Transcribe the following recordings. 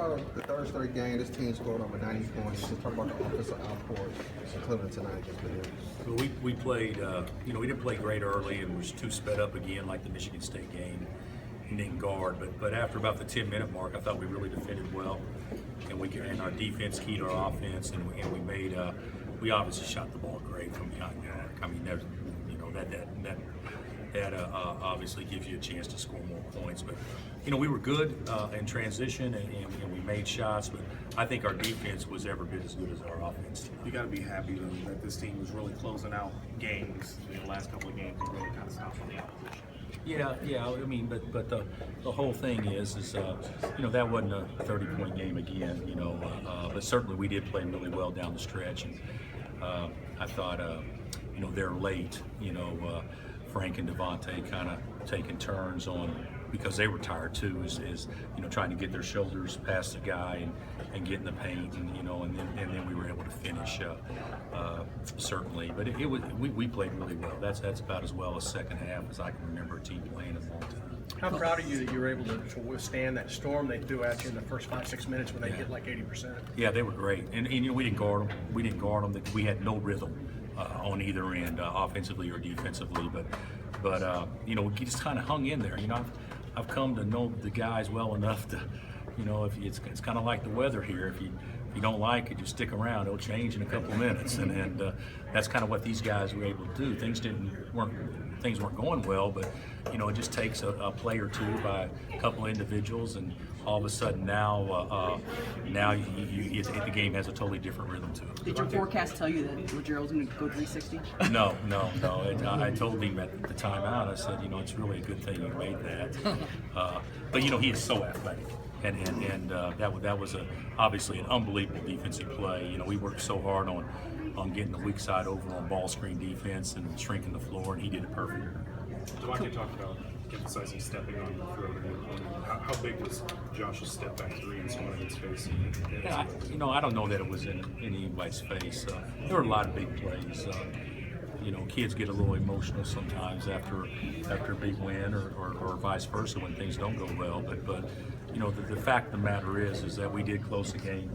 about the third straight game. This team scored over 90 points. Just talk about the offensive output in Cleveland tonight against Purdue. Well, we played, we didn't play great early and was too sped up again like the Michigan State game. And didn't guard, but after about the 10-minute mark, I thought we really defended well, and our defense keyed our offense, and we made we obviously shot the ball great from behind the arc. I mean, there's, that obviously gives you a chance to score more points. But we were good in transition, and we made shots. But I think our defense was every bit as good as our offense. You got to be happy though that this team was really closing out games. The last couple of games, and really kind of stopped on the opposition. Yeah. I mean, but the whole thing is that wasn't a 30-point game again. But certainly we did play really well down the stretch, and I thought they're late. Frank and Devontae kind of taking turns on, because they were tired too, is trying to get their shoulders past the guy and get in the paint, and then we were able to finish certainly. But we played really well. That's about as well as second half as I can remember a team playing in a long time. How proud are you that you were able to withstand that storm they threw at you in the first 5-6 minutes when they hit like 80%? Yeah, they were great, and we didn't guard them. We didn't guard them. We had no rhythm on either end, offensively or defensively. But we just kind of hung in there. I've come to know the guys well enough to, if it's kind of like the weather here. If you don't like it, you stick around. It'll change in a couple of minutes, and that's kind of what these guys were able to do. Things weren't going well, but it just takes a play or two by a couple of individuals, and all of a sudden now the game has a totally different rhythm to it. Did your forecast tell you that Lagerald's going to go 360? No. I told him at the timeout, I said, it's really a good thing you made that. But he is so athletic. And that was obviously an unbelievable defensive play. We worked so hard on getting the weak side over on ball screen defense and shrinking the floor, and he did it perfectly. Devontae talked about emphasizing stepping on the throw. How big was Josh's step back three and someone in his face? Yeah, I don't know that it was in anybody's face. There were a lot of big plays. Kids get a little emotional sometimes after a big win, or vice versa when things don't go well. But the fact of the matter is that we did close the game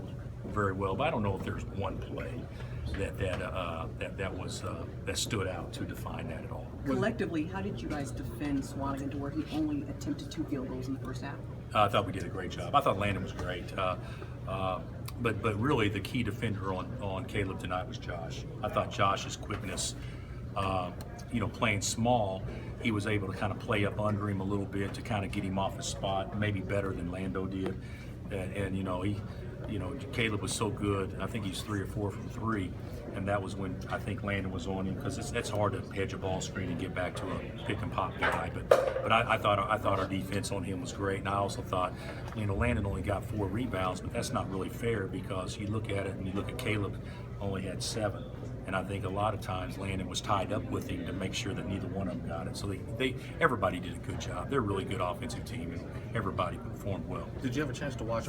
very well. But I don't know if there's one play that stood out to define that at all. Collectively, how did you guys defend Swanigan to where he only attempted 2 field goals in the first half? I thought we did a great job. I thought Landon was great. But really the key defender on Caleb tonight was Josh. I thought Josh's quickness, playing small, he was able to kind of play up under him a little bit to kind of get him off his spot, maybe better than Lando did. And Caleb was so good. I think he's 3 or 4 from 3, and that was when I think Landon was on him, because it's hard to hedge a ball screen and get back to a pick and pop guy. But I thought our defense on him was great, and I also thought Landon only got 4 rebounds, but that's not really fair, because you look at it and you look at Caleb only had 7. And I think a lot of times Landon was tied up with him to make sure that neither one of them got it. So everybody did a good job. They're a really good offensive team, and everybody performed well. Did you have a chance to watch